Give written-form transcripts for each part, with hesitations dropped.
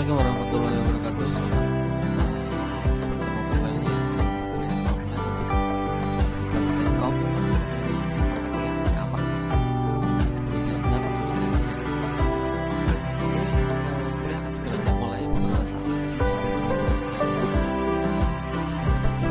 Assalamualaikum warahmatullahi wabarakatuh. Selamat bertemu kembali ya di kuliah online untuk Universitas Telkom dari mata kuliah e-commerce. Seperti biasa, bersama saya di sini. Kuliah akan segera saya mulai beberapa saat lagi sampai menunggu yang untuk segera bagi.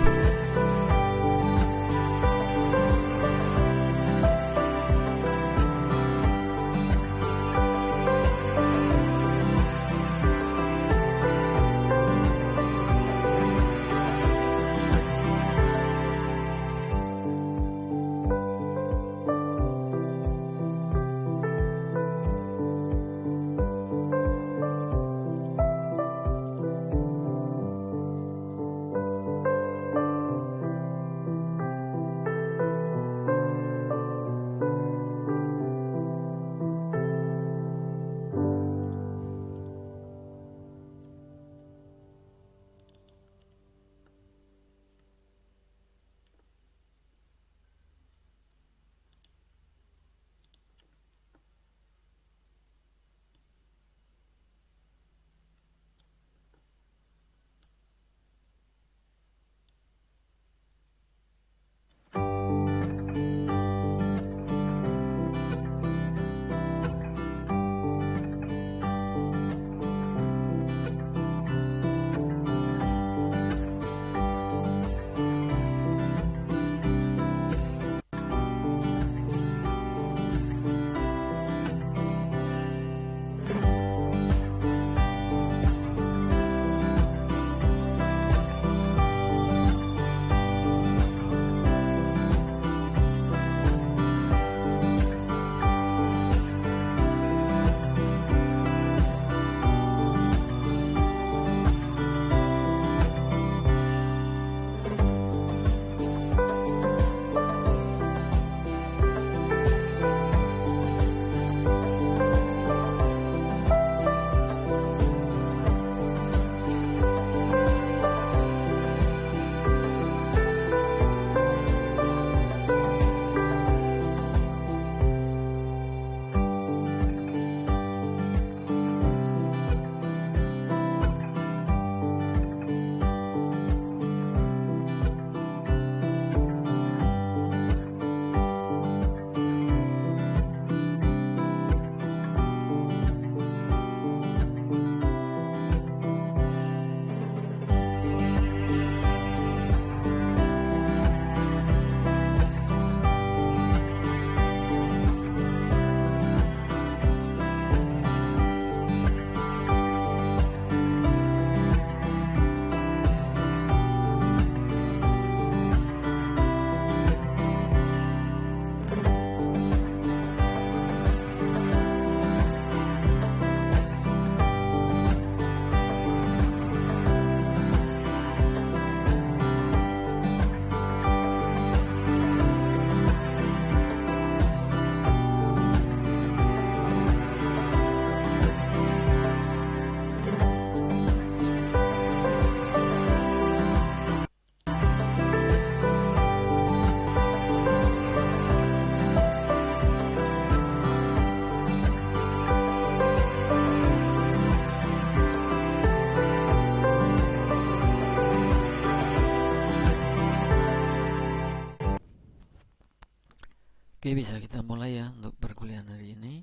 Oke, bisa kita mulai ya untuk perkuliahan hari ini.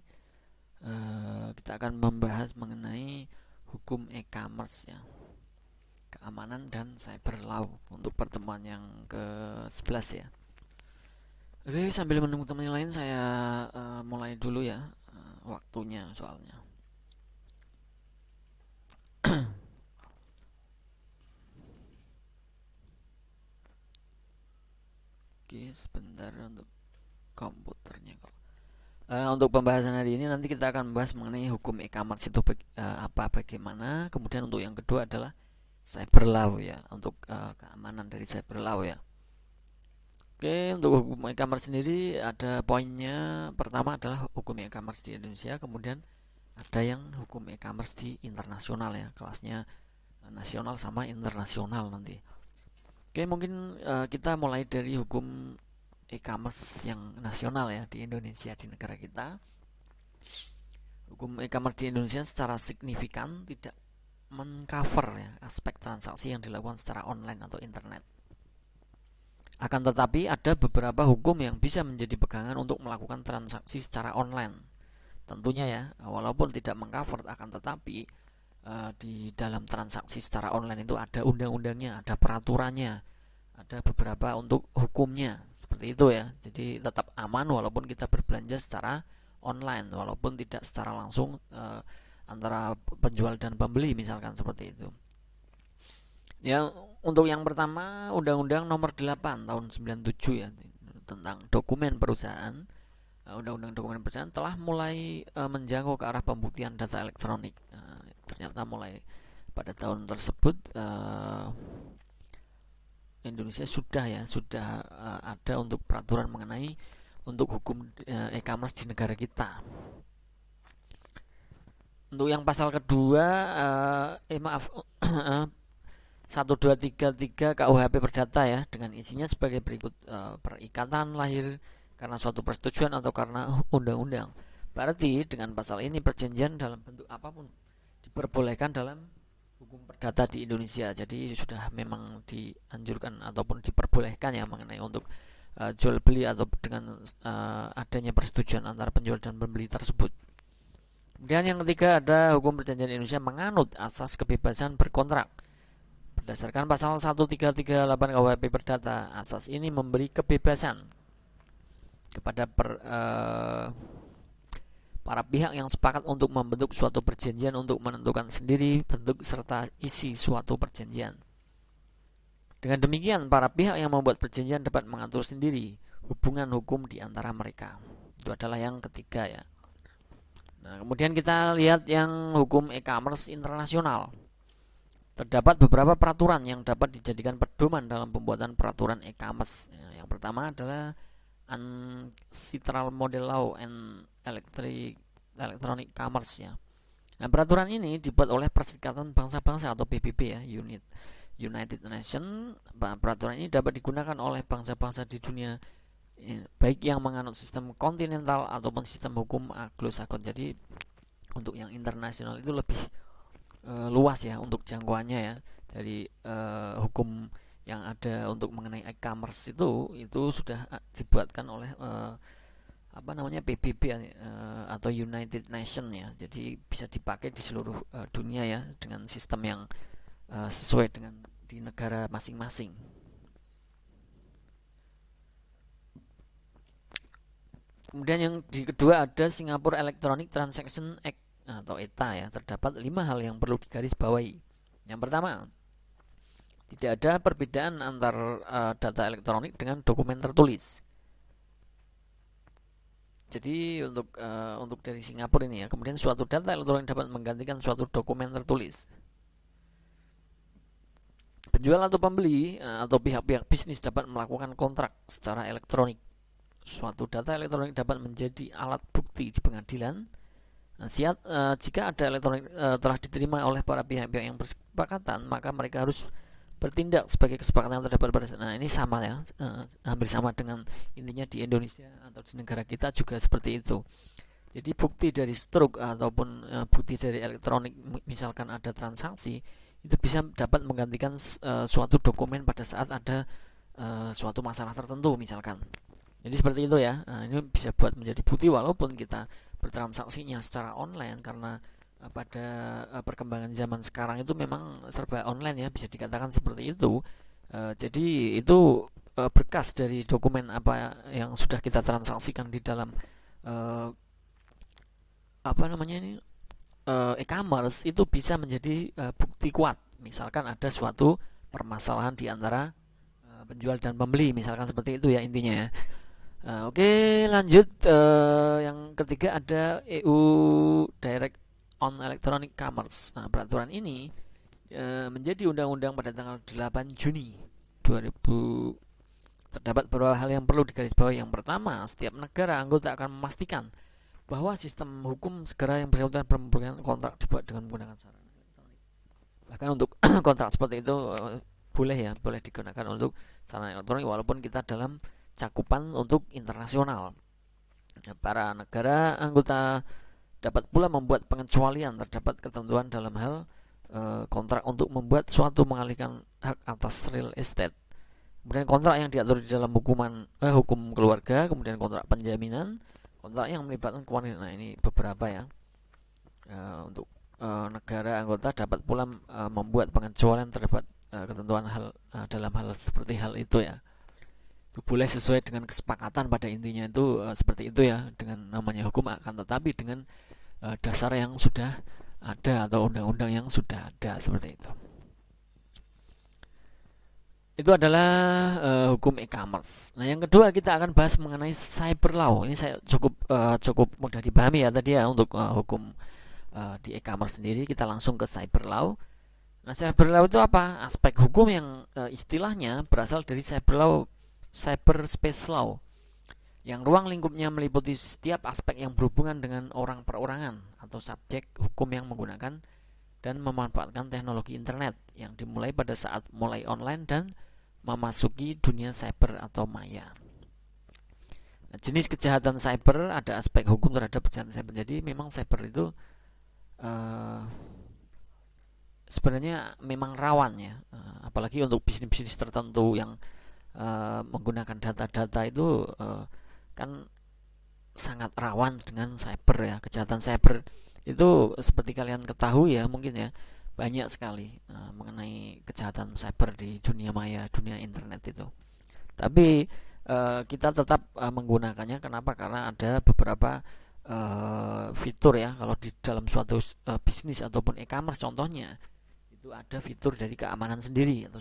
Kita akan membahas mengenai hukum e-commerce ya, keamanan dan cyber law untuk pertemuan yang ke-11 ya. Oke, sambil menunggu teman yang lain saya mulai dulu ya, waktunya soalnya. Oke, sebentar untuk komputernya kok. Untuk pembahasan hari ini nanti kita akan membahas mengenai hukum e-commerce itu apa, bagaimana. Kemudian untuk yang kedua adalah cyber law ya, untuk keamanan dari cyber law ya. Oke, untuk hukum e-commerce sendiri ada poinnya. Pertama adalah hukum e-commerce di Indonesia, kemudian ada yang hukum e-commerce di internasional ya, kelasnya nasional sama internasional nanti. Oke, mungkin kita mulai dari hukum e-commerce yang nasional ya di Indonesia, di negara kita. Hukum e-commerce di Indonesia secara signifikan tidak mengcover ya aspek transaksi yang dilakukan secara online atau internet. Akan tetapi ada beberapa hukum yang bisa menjadi pegangan untuk melakukan transaksi secara online. Tentunya ya, walaupun tidak mengcover, akan tetapi di dalam transaksi secara online itu ada undang-undangnya, ada peraturannya, ada beberapa untuk hukumnya. Seperti itu ya. Jadi tetap aman walaupun kita berbelanja secara online, walaupun tidak secara langsung antara penjual dan pembeli misalkan seperti itu. Ya, untuk yang pertama Undang-Undang Nomor 8 Tahun 97 ya tentang dokumen perusahaan. Undang-Undang dokumen perusahaan telah mulai menjangkau ke arah pembuktian data elektronik. Ternyata mulai pada tahun tersebut Indonesia sudah ada untuk peraturan mengenai untuk hukum e-commerce di negara kita. Untuk yang pasal kedua, maaf, 1233 KUHP Perdata ya, dengan isinya sebagai berikut: perikatan lahir karena suatu persetujuan atau karena undang-undang. Berarti dengan pasal ini perjanjian dalam bentuk apapun diperbolehkan dalam hukum perdata di Indonesia. Jadi sudah memang dianjurkan ataupun diperbolehkan ya mengenai untuk jual beli atau dengan adanya persetujuan antara penjual dan pembeli tersebut. Kemudian yang ketiga ada hukum perjanjian Indonesia menganut asas kebebasan berkontrak. Berdasarkan pasal 1338 KUHP Perdata, asas ini memberi kebebasan kepada para pihak yang sepakat untuk membentuk suatu perjanjian untuk menentukan sendiri bentuk serta isi suatu perjanjian. Dengan demikian, para pihak yang membuat perjanjian dapat mengatur sendiri hubungan hukum di antara mereka. Itu adalah yang ketiga ya. Nah, kemudian kita lihat yang hukum e-commerce internasional. Terdapat beberapa peraturan yang dapat dijadikan pedoman dalam pembuatan peraturan e-commerce. Yang pertama adalah Uncitral Model Law and Electronic Commerce ya. Nah, peraturan ini dibuat oleh Perserikatan Bangsa-Bangsa atau PBB ya, United Nations. Peraturan ini dapat digunakan oleh bangsa-bangsa di dunia, baik yang menganut sistem kontinental ataupun sistem hukum Anglo-Saxon. Jadi untuk yang internasional itu lebih luas ya untuk jangkauannya ya. Dari hukum yang ada untuk mengenai e-commerce itu sudah dibuatkan oleh PBB atau United Nations ya. Jadi bisa dipakai di seluruh dunia ya dengan sistem yang sesuai dengan di negara masing-masing. Kemudian yang di kedua ada Singapore Electronic Transaction Act atau ETA ya. Terdapat 5 hal yang perlu digarisbawahi. Yang pertama, tidak ada perbedaan antar data elektronik dengan dokumen tertulis. Jadi untuk dari Singapura ini ya, kemudian suatu data elektronik dapat menggantikan suatu dokumen tertulis. Penjual atau pembeli atau pihak-pihak bisnis dapat melakukan kontrak secara elektronik. Suatu data elektronik dapat menjadi alat bukti di pengadilan. Jika ada elektronik telah diterima oleh para pihak-pihak yang bersepakatan, maka mereka harus bertindak sebagai kesepakatan yang terdapat pada. Nah, ini sama ya, hampir sama dengan intinya di Indonesia atau di negara kita juga seperti itu. Jadi bukti dari struk ataupun bukti dari elektronik, misalkan ada transaksi, itu bisa dapat menggantikan suatu dokumen pada saat ada suatu masalah tertentu misalkan. Jadi seperti itu ya. Nah, ini bisa buat menjadi bukti walaupun kita bertransaksinya secara online, karena pada perkembangan zaman sekarang itu memang serba online ya, bisa dikatakan seperti itu. Jadi itu berkas dari dokumen apa yang sudah kita transaksikan di dalam e-commerce itu bisa menjadi bukti kuat. Misalkan ada suatu permasalahan di antara penjual dan pembeli, misalkan seperti itu ya intinya ya. Oke, lanjut. Yang ketiga ada EU Direct on Electronic Commerce. Nah, peraturan ini menjadi undang-undang pada tanggal 8 Juni 2000. Terdapat beberapa hal yang perlu digarisbawahi. Yang pertama, setiap negara anggota akan memastikan bahwa sistem hukum segera yang bersangkutan pembuatan kontrak dibuat dengan menggunakan sarana elektronik. Bahkan untuk kontrak seperti itu boleh digunakan untuk sarana elektronik walaupun kita dalam cakupan untuk internasional. Para negara anggota dapat pula membuat pengecualian terdapat ketentuan dalam hal kontrak untuk membuat suatu mengalihkan hak atas real estate. Kemudian kontrak yang diatur di dalam hukum keluarga, kemudian kontrak penjaminan, kontrak yang melibatkan keuangan. Nah, ini beberapa ya. Untuk negara anggota dapat pula membuat pengecualian terhadap ketentuan dalam hal seperti hal itu ya. Itu boleh sesuai dengan kesepakatan, pada intinya itu seperti itu ya, dengan namanya hukum, akan tetapi dengan dasar yang sudah ada atau undang-undang yang sudah ada, seperti itu. Itu adalah hukum e-commerce. Nah, yang kedua kita akan bahas mengenai cyber law. Ini saya cukup mudah dipahami ya tadi ya untuk hukum di e-commerce sendiri. Kita langsung ke cyber law. Nah, cyber law itu apa? Aspek hukum yang istilahnya berasal dari cyberspace law, yang ruang lingkupnya meliputi setiap aspek yang berhubungan dengan orang perorangan atau subjek hukum yang menggunakan dan memanfaatkan teknologi internet, yang dimulai pada saat mulai online dan memasuki dunia cyber atau maya. Nah, jenis kejahatan cyber, ada aspek hukum terhadap kejahatan cyber. Jadi memang cyber itu sebenarnya memang rawan ya, apalagi untuk bisnis-bisnis tertentu yang menggunakan data-data itu kan sangat rawan dengan cyber ya. Kejahatan cyber itu seperti kalian ketahui ya mungkin ya, banyak sekali mengenai kejahatan cyber di dunia maya, dunia internet itu. Tapi kita tetap menggunakannya. Kenapa? Karena ada beberapa fitur ya, kalau di dalam suatu bisnis ataupun e-commerce contohnya, itu ada fitur dari keamanan sendiri atau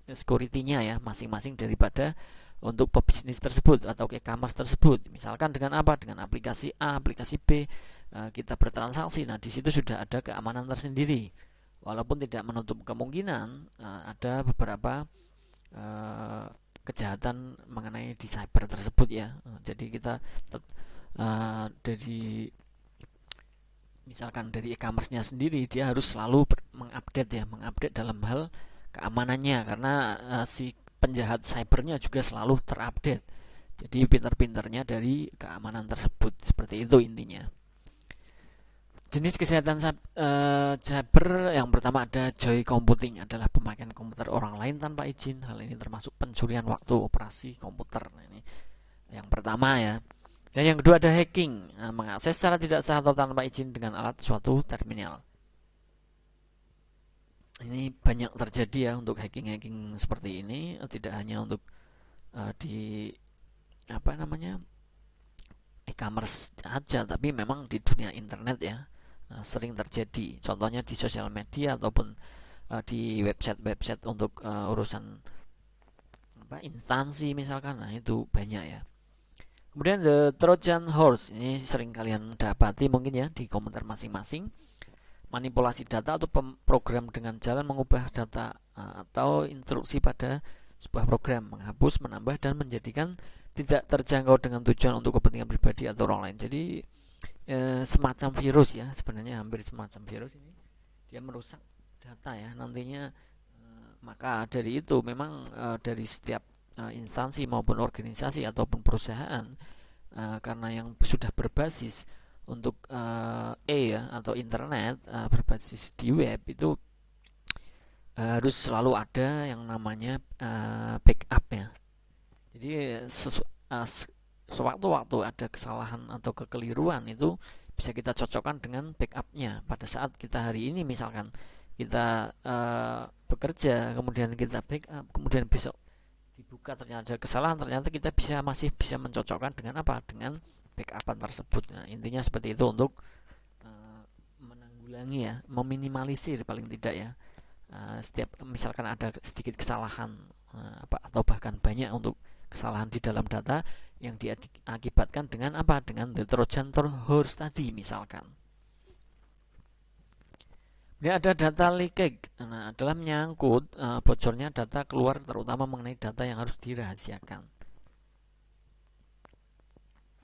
security-nya ya, masing-masing daripada untuk pebisnis tersebut atau e-commerce tersebut. Misalkan dengan apa? Dengan aplikasi A, aplikasi B, kita bertransaksi. Nah, di situ sudah ada keamanan tersendiri. Walaupun tidak menutup kemungkinan ada beberapa kejahatan mengenai di cyber tersebut ya. Jadi kita misalkan dari e-commerce-nya sendiri, dia harus selalu mengupdate dalam hal keamanannya, karena si penjahat cybernya juga selalu terupdate. Jadi pinter-pinternya dari keamanan tersebut, seperti itu intinya. Jenis kejahatan cyber yang pertama ada joy computing, adalah pemakaian komputer orang lain tanpa izin. Hal ini termasuk pencurian waktu operasi komputer. Nah, ini yang pertama ya. Dan yang kedua ada hacking, mengakses secara tidak sah atau tanpa izin dengan alat suatu terminal. Ini banyak terjadi ya untuk hacking seperti ini, tidak hanya untuk di e-commerce aja, tapi memang di dunia internet ya sering terjadi. Contohnya di sosial media ataupun di website untuk urusan instansi misalkan. Nah, itu banyak ya. Kemudian the Trojan Horse, ini sering kalian dapati mungkin ya di komputer masing-masing. Manipulasi data atau program dengan jalan mengubah data atau instruksi pada sebuah program, menghapus, menambah, dan menjadikan tidak terjangkau dengan tujuan untuk kepentingan pribadi atau orang lain. Jadi semacam virus ya, sebenarnya hampir semacam virus ini. Dia merusak data ya nantinya. Maka dari itu memang dari setiap instansi maupun organisasi ataupun perusahaan, karena yang sudah berbasis untuk ya atau internet, berbasis di web, itu harus selalu ada yang namanya backup ya. Jadi sewaktu-waktu ada kesalahan atau kekeliruan, itu bisa kita cocokkan dengan backupnya. Pada saat kita hari ini misalkan kita bekerja, kemudian kita backup, kemudian besok dibuka ternyata ada kesalahan, ternyata kita masih bisa mencocokkan dengan apa? Dengan backupan tersebut. Nah, intinya seperti itu untuk menanggulangi ya, meminimalisir paling tidak ya. Setiap misalkan ada sedikit kesalahan atau bahkan banyak untuk kesalahan di dalam data yang diakibatkan dengan apa? Dengan the Trojan Horse tadi misalkan. Ini ada data leakage, adalah menyangkut bocornya data keluar, terutama mengenai data yang harus dirahasiakan.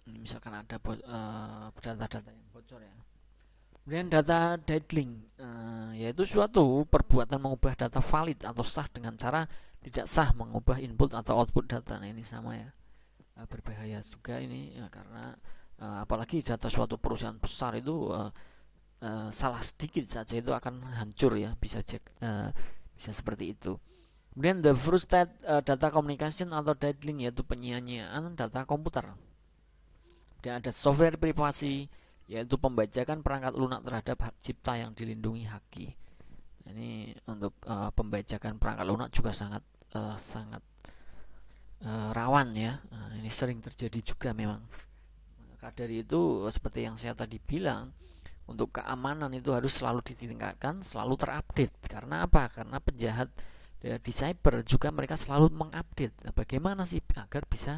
Ini misalkan ada data-data yang bocor ya. Kemudian data diddling, yaitu suatu perbuatan mengubah data valid atau sah dengan cara tidak sah, mengubah input atau output data. Nah, ini sama ya, berbahaya juga ini ya, karena apalagi data suatu perusahaan besar itu salah sedikit saja itu akan hancur ya, bisa seperti itu. Kemudian the frustrated data communication atau diddling, yaitu penyia-nyiaan data komputer. Dan ada software privasi, yaitu pembajakan perangkat lunak terhadap hak cipta yang dilindungi haki. Ini untuk pembajakan perangkat lunak juga sangat rawan ya. Ini sering terjadi juga memang. Maka dari itu seperti yang saya tadi bilang, untuk keamanan itu harus selalu ditingkatkan, selalu terupdate. Karena apa? Karena penjahat di cyber juga mereka selalu mengupdate. Bagaimana sih agar bisa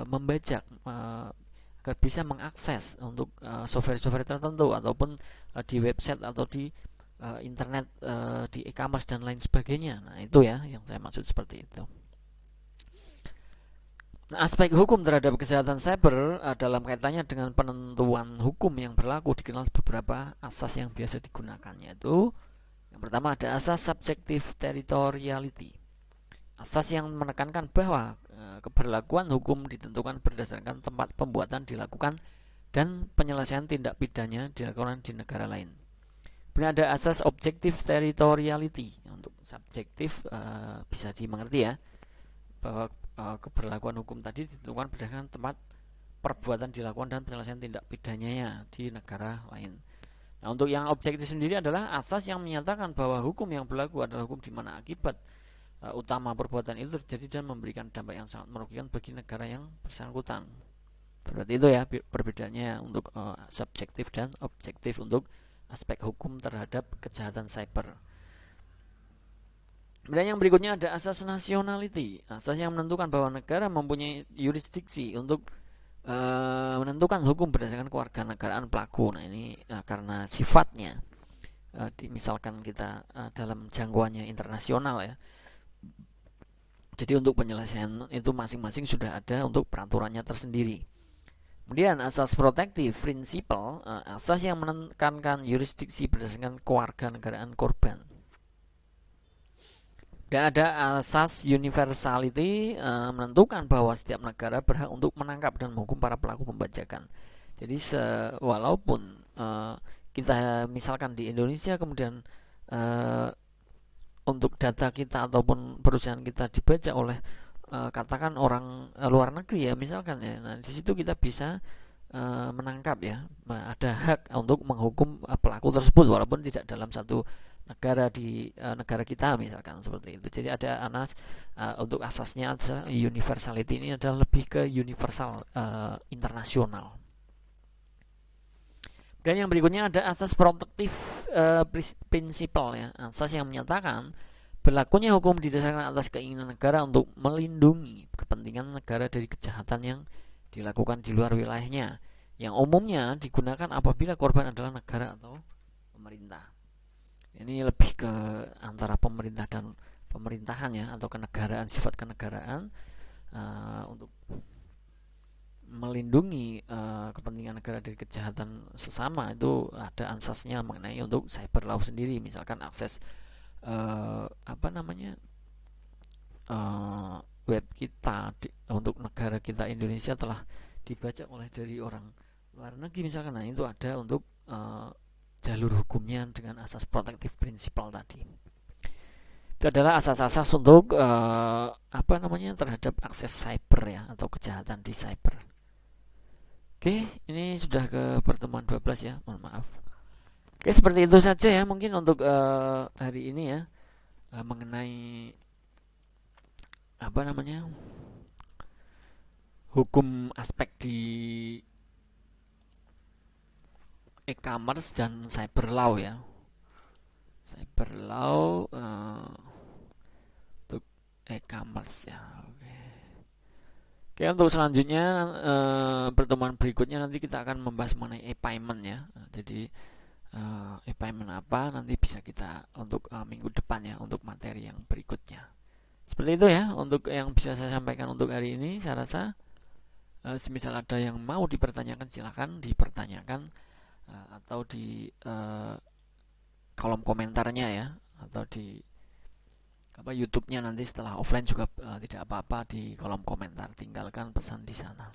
membajak, agar bisa mengakses untuk software-software tertentu ataupun di website atau di internet, di e-commerce dan lain sebagainya. Nah itu ya yang saya maksud seperti itu. Nah, aspek hukum terhadap kejahatan cyber dalam kaitannya dengan penentuan hukum yang berlaku dikenal beberapa asas yang biasa digunakannya. Itu yang pertama ada asas subjective territoriality. Asas yang menekankan bahwa keberlakuan hukum ditentukan berdasarkan tempat pembuatan dilakukan dan penyelesaian tindak pidana dilakukan di negara lain. Kemudian ada asas objective territoriality. Untuk subjektif bisa dimengerti ya, bahwa keberlakuan hukum tadi ditentukan berdasarkan tempat perbuatan dilakukan dan penyelesaian tindak pidananya di negara lain. Nah, untuk yang objektif sendiri adalah asas yang menyatakan bahwa hukum yang berlaku adalah hukum di mana akibat utama perbuatan itu terjadi dan memberikan dampak yang sangat merugikan bagi negara yang bersangkutan. Berarti itu ya perbedaannya untuk subjektif dan objektif untuk aspek hukum terhadap kejahatan cyber. Kemudian yang berikutnya ada asas nationality. Asas yang menentukan bahwa negara mempunyai yurisdiksi untuk menentukan hukum berdasarkan kewarganegaraan pelaku. Nah ini karena sifatnya, misalkan kita dalam jangkauannya internasional ya. Jadi untuk penyelesaian itu masing-masing sudah ada untuk peraturannya tersendiri. Kemudian asas protective principle, asas yang menekankan yurisdiksi berdasarkan kewarganegaraan korban. Dan ada asas universality, menentukan bahwa setiap negara berhak untuk menangkap dan menghukum para pelaku pembajakan. Jadi walaupun kita misalkan di Indonesia kemudian untuk data kita ataupun perusahaan kita dibajak oleh katakan orang luar negeri ya misalkan ya, nah di situ kita bisa menangkap ya, ada hak untuk menghukum pelaku tersebut walaupun tidak dalam satu negara di negara kita misalkan seperti itu. Jadi ada untuk asasnya universality ini adalah lebih ke universal internasional. Dan yang berikutnya ada asas protective principle ya, asas yang menyatakan berlakunya hukum didasarkan atas keinginan negara untuk melindungi kepentingan negara dari kejahatan yang dilakukan di luar wilayahnya, yang umumnya digunakan apabila korban adalah negara atau pemerintah. Ini lebih ke antara pemerintah dan pemerintahan ya, atau kenegaraan, sifat kenegaraan untuk melindungi kepentingan negara dari kejahatan sesama. Itu ada ansasnya mengenai untuk cyber law sendiri, misalkan akses web kita untuk negara kita Indonesia telah dibajak oleh dari orang luar negeri misalkan. Nah itu ada untuk jalur hukumnya dengan asas protective principle tadi. Itu adalah asas-asas untuk terhadap akses cyber ya, atau kejahatan di cyber. Oke, ini sudah ke pertemuan 12 ya, mohon maaf. Oke, seperti itu saja ya mungkin untuk hari ini ya, mengenai hukum aspek di e-commerce dan cyber law ya. Cyber law untuk e-commerce ya. Oke, untuk selanjutnya pertemuan berikutnya nanti kita akan membahas mengenai e-payment ya. Jadi e-payment apa nanti bisa kita untuk minggu depan ya, untuk materi yang berikutnya. Seperti itu ya untuk yang bisa saya sampaikan untuk hari ini. Saya rasa semisal ada yang mau dipertanyakan silahkan dipertanyakan, atau di kolom komentarnya ya, atau di YouTube-nya nanti setelah offline juga tidak apa-apa, di kolom komentar tinggalkan pesan di sana.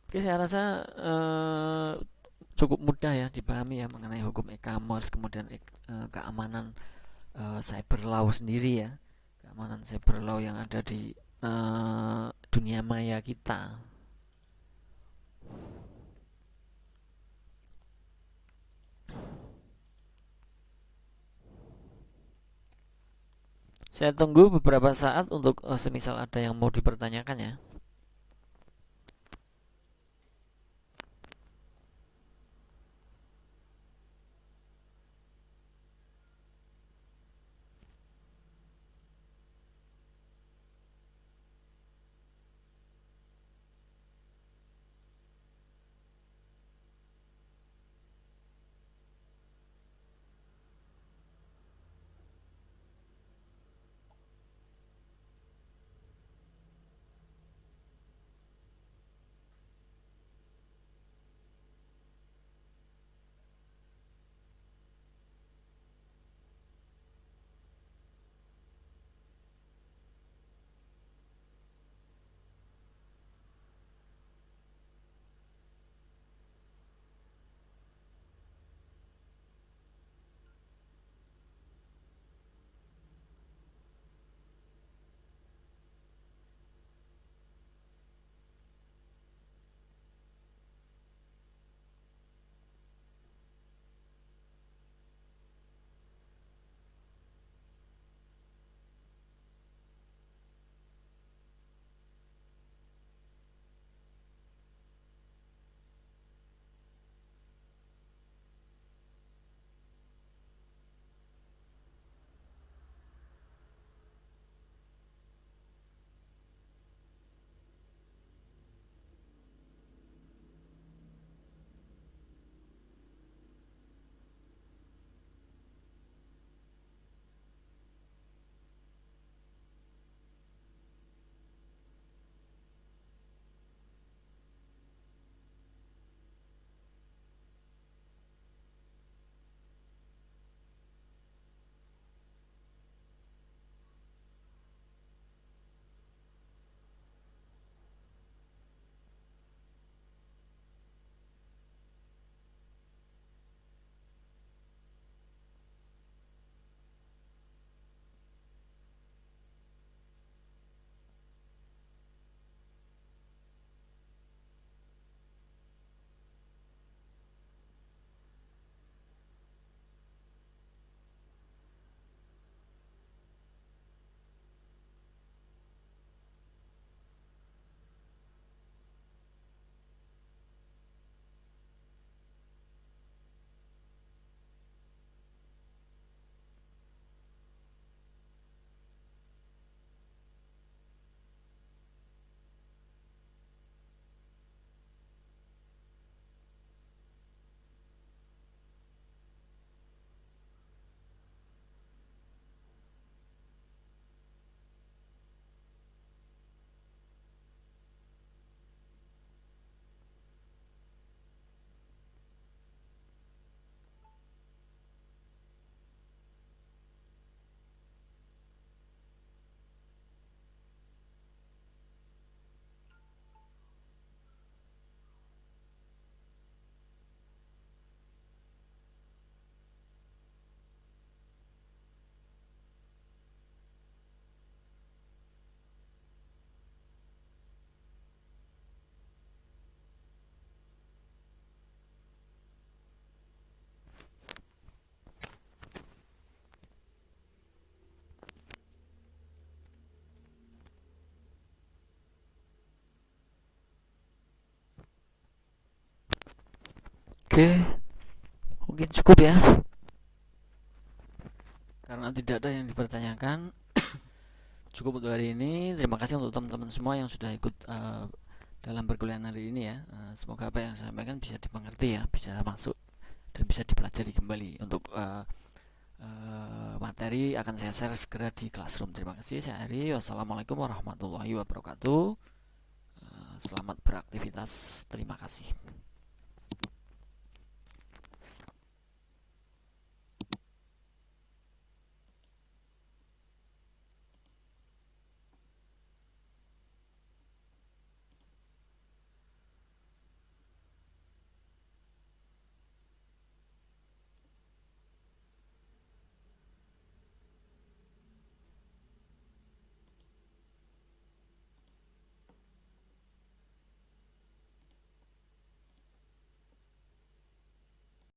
Oke, saya rasa cukup mudah ya dipahami ya mengenai hukum e-commerce, kemudian keamanan cyber law sendiri ya, keamanan cyber law yang ada di dunia maya kita. Saya tunggu beberapa saat untuk semisal ada yang mau dipertanyakan ya. Oke, mungkin cukup ya. Karena tidak ada yang dipertanyakan, cukup untuk hari ini. Terima kasih untuk teman-teman semua yang sudah ikut dalam perkuliahan hari ini ya. Semoga apa yang saya sampaikan bisa dimengerti ya, bisa masuk dan bisa dipelajari kembali. Untuk materi akan saya share segera di Classroom. Terima kasih. Saya Ari. Wassalamualaikum warahmatullahi wabarakatuh. Selamat beraktivitas. Terima kasih.